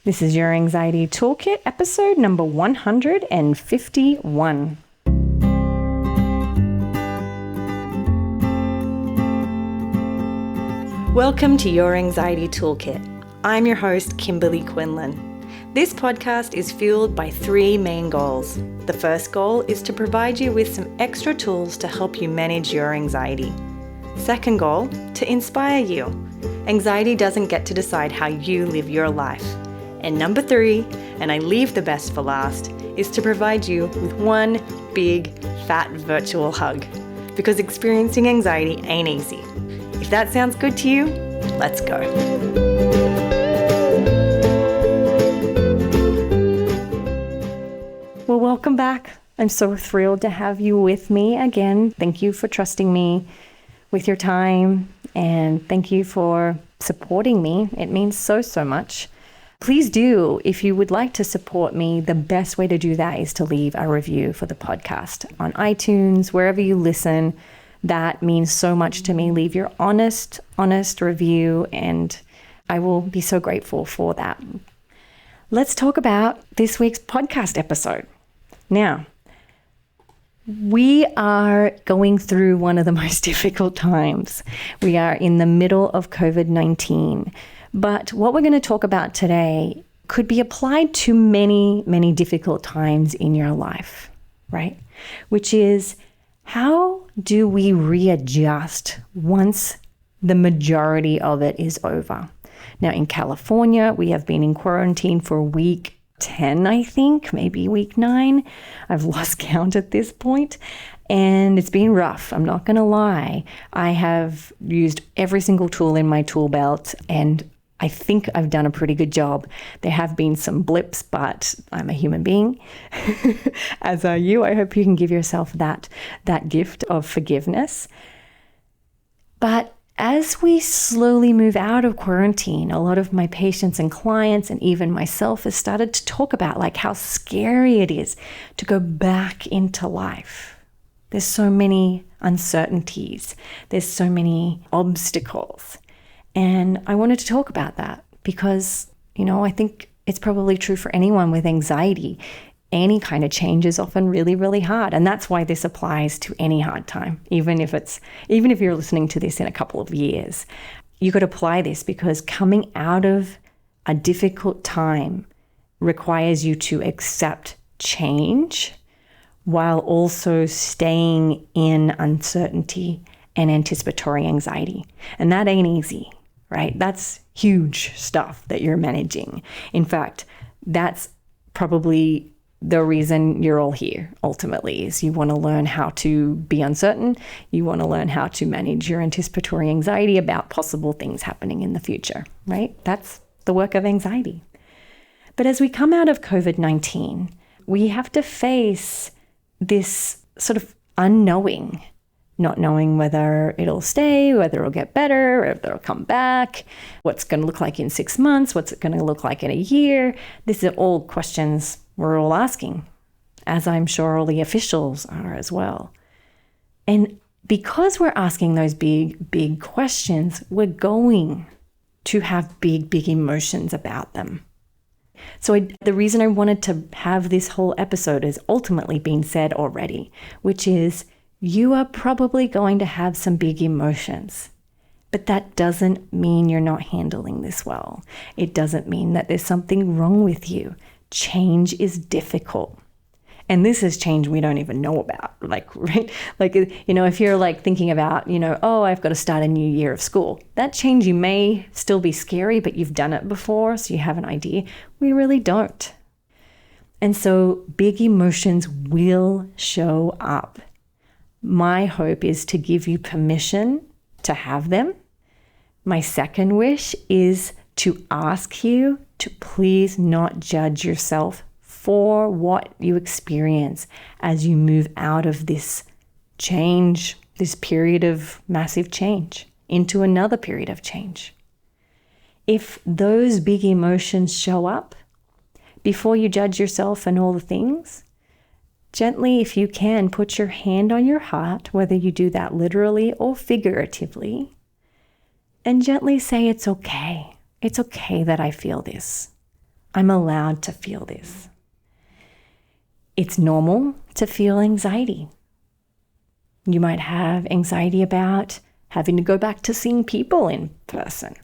This is Your Anxiety Toolkit, episode number 151. Welcome to Your Anxiety Toolkit. I'm your host, Kimberly Quinlan. This podcast is fueled by three main goals. The first goal is to provide you with some extra tools to help you manage your anxiety. Second goal, to inspire you. Anxiety doesn't get to decide how you live your life. And number three, and I leave the best for last, is to provide you with one big, fat virtual hug. Because experiencing anxiety ain't easy. If that sounds good to you, let's go. Well, welcome back. I'm so thrilled to have you with me again. Thank you for trusting me with your time, and thank you for supporting me. It means so much. Please do, if you would like to support me, the best way to do that is to leave a review for the podcast on iTunes, wherever you listen. That means so much to me. Leave your honest review, and I will be so grateful for that. Let's talk about this week's podcast episode. Now, we are going through one of the most difficult times. We are in the middle of COVID-19. But what we're going to talk about today could be applied to many, many difficult times in your life, right? Which is, how do we readjust once the majority of it is over? Now, in California, we have been in quarantine for week 10, I think, maybe week 9. I've lost count at this point. And it's been rough, I'm not going to lie. I have used every single tool in my tool belt, and I think I've done a pretty good job. There have been some blips, but I'm a human being, as are you. I hope you can give yourself that gift of forgiveness. But as we slowly move out of quarantine, a lot of my patients and clients, and even myself, has started to talk about like how scary it is to go back into life. There's so many uncertainties. There's so many obstacles. And I wanted to talk about that because, I think it's probably true for anyone with anxiety. Any kind of change is often really, really hard. And that's why this applies to any hard time, even if you're listening to this in a couple of years. You could apply this because coming out of a difficult time requires you to accept change while also staying in uncertainty and anticipatory anxiety. And that ain't easy, right? That's huge stuff that you're managing. In fact, that's probably the reason you're all here, ultimately, is you want to learn how to be uncertain. You want to learn how to manage your anticipatory anxiety about possible things happening in the future, right? That's the work of anxiety. But as we come out of COVID-19, we have to face this sort of unknowing, not knowing whether it'll stay, whether it'll get better, whether it'll come back, what's going to look like in 6 months, what's it going to look like in a year. These are all questions we're all asking, as I'm sure all the officials are as well. And because we're asking those big questions, we're going to have big emotions about them. So the reason I wanted to have this whole episode is ultimately been said already, which is you are probably going to have some big emotions, but that doesn't mean you're not handling this well. It doesn't mean that there's something wrong with you. Change is difficult. And this is change we don't even know about. Right? If you're thinking about, I've got to start a new year of school. That change, you may still be scary, but you've done it before, so you have an idea. We really don't. And so big emotions will show up. My hope is to give you permission to have them. My second wish is to ask you to please not judge yourself for what you experience as you move out of this change, this period of massive change, into another period of change. If those big emotions show up, before you judge yourself and all the things, gently, if you can, put your hand on your heart, whether you do that literally or figuratively, and gently say, it's okay. It's okay that I feel this. I'm allowed to feel this. It's normal to feel anxiety. You might have anxiety about having to go back to seeing people in person.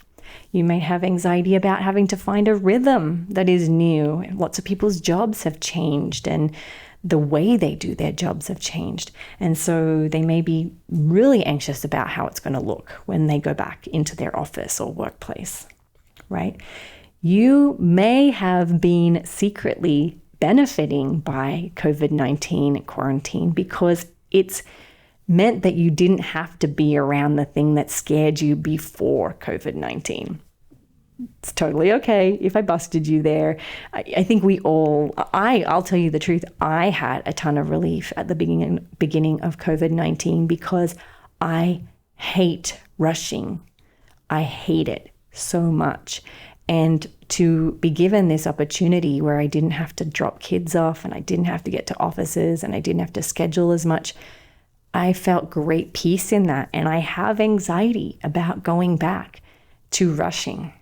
You may have anxiety about having to find a rhythm that is new. Lots of people's jobs have changed and the way they do their jobs have changed. And so they may be really anxious about how it's going to look when they go back into their office or workplace, right? You may have been secretly benefiting by COVID-19 quarantine because it's meant that you didn't have to be around the thing that scared you before COVID-19. It's totally okay if I busted you there. I think I'll tell you the truth, I had a ton of relief at the beginning of COVID-19 because I hate rushing. I hate it so much. And to be given this opportunity where I didn't have to drop kids off and I didn't have to get to offices and I didn't have to schedule as much, I felt great peace in that. And I have anxiety about going back to rushing.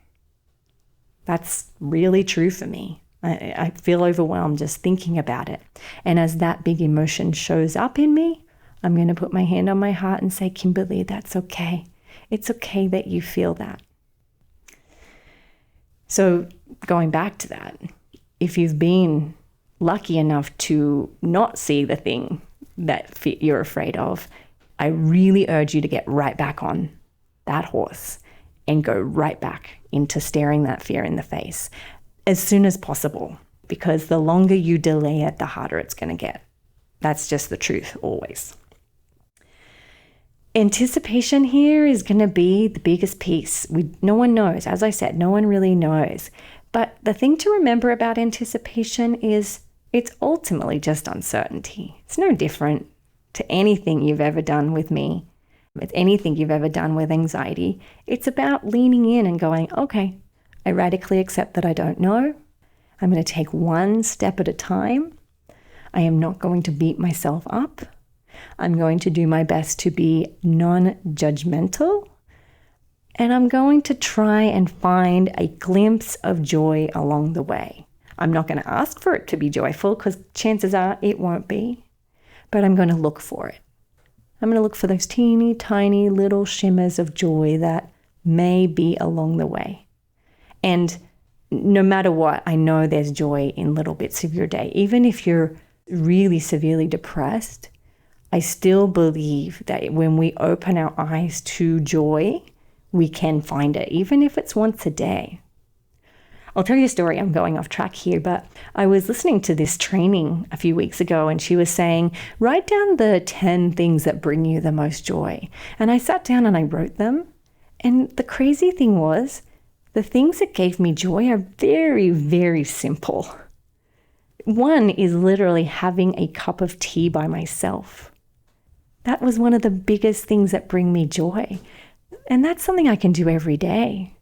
That's really true for me. I feel overwhelmed just thinking about it. And as that big emotion shows up in me, I'm going to put my hand on my heart and say, Kimberly, that's okay. It's okay that you feel that. So going back to that, if you've been lucky enough to not see the thing that you're afraid of, I really urge you to get right back on that horse and go right back into staring that fear in the face as soon as possible, because the longer you delay it, the harder it's going to get. That's just the truth always. Anticipation here is going to be the biggest piece. No one knows. As I said, no one really knows. But the thing to remember about anticipation is it's ultimately just uncertainty. It's no different to anything you've ever done with me. With anything you've ever done with anxiety. It's about leaning in and going, okay, I radically accept that I don't know. I'm going to take one step at a time. I am not going to beat myself up. I'm going to do my best to be non-judgmental. And I'm going to try and find a glimpse of joy along the way. I'm not going to ask for it to be joyful because chances are it won't be. But I'm going to look for it. I'm going to look for those teeny tiny little shimmers of joy that may be along the way. And no matter what, I know there's joy in little bits of your day. Even if you're really severely depressed, I still believe that when we open our eyes to joy, we can find it, even if it's once a day. I'll tell you a story. I'm going off track here, but I was listening to this training a few weeks ago and she was saying, write down the 10 things that bring you the most joy. And I sat down and I wrote them. And the crazy thing was, the things that gave me joy are very, very simple. One is literally having a cup of tea by myself. That was one of the biggest things that bring me joy. And that's something I can do every day.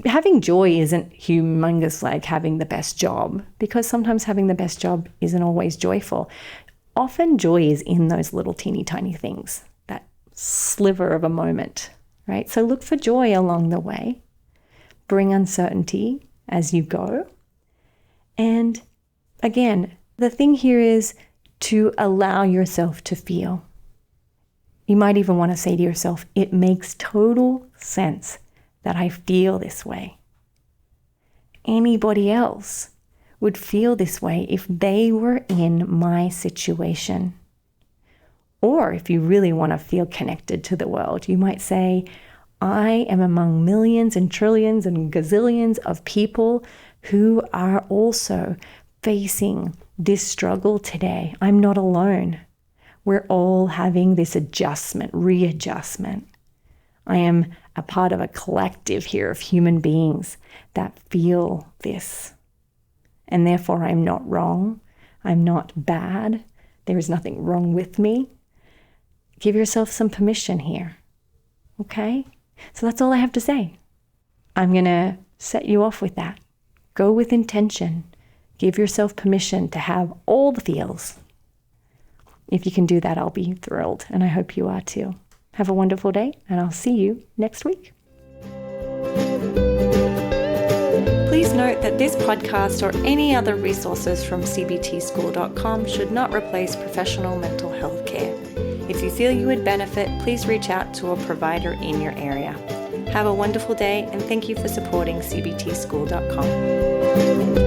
Having joy isn't humongous like having the best job, because sometimes having the best job isn't always joyful. Often joy is in those little teeny tiny things, that sliver of a moment, right? So look for joy along the way. Bring uncertainty as you go. And again, the thing here is to allow yourself to feel. You might even want to say to yourself, it makes total sense that I feel this way. Anybody else would feel this way if they were in my situation. Or if you really want to feel connected to the world, you might say, I am among millions and trillions and gazillions of people who are also facing this struggle today. I'm not alone. We're all having this readjustment. I am a part of a collective here of human beings that feel this. And therefore, I'm not wrong. I'm not bad. There is nothing wrong with me. Give yourself some permission here. Okay? So that's all I have to say. I'm going to set you off with that. Go with intention. Give yourself permission to have all the feels. If you can do that, I'll be thrilled. And I hope you are too. Have a wonderful day, and I'll see you next week. Please Please note that this podcast or any other resources from cbtschool.com should not replace professional mental health care. If you feel you would benefit, please reach out to a provider in your area. Have a wonderful day, and thank you for supporting cbtschool.com.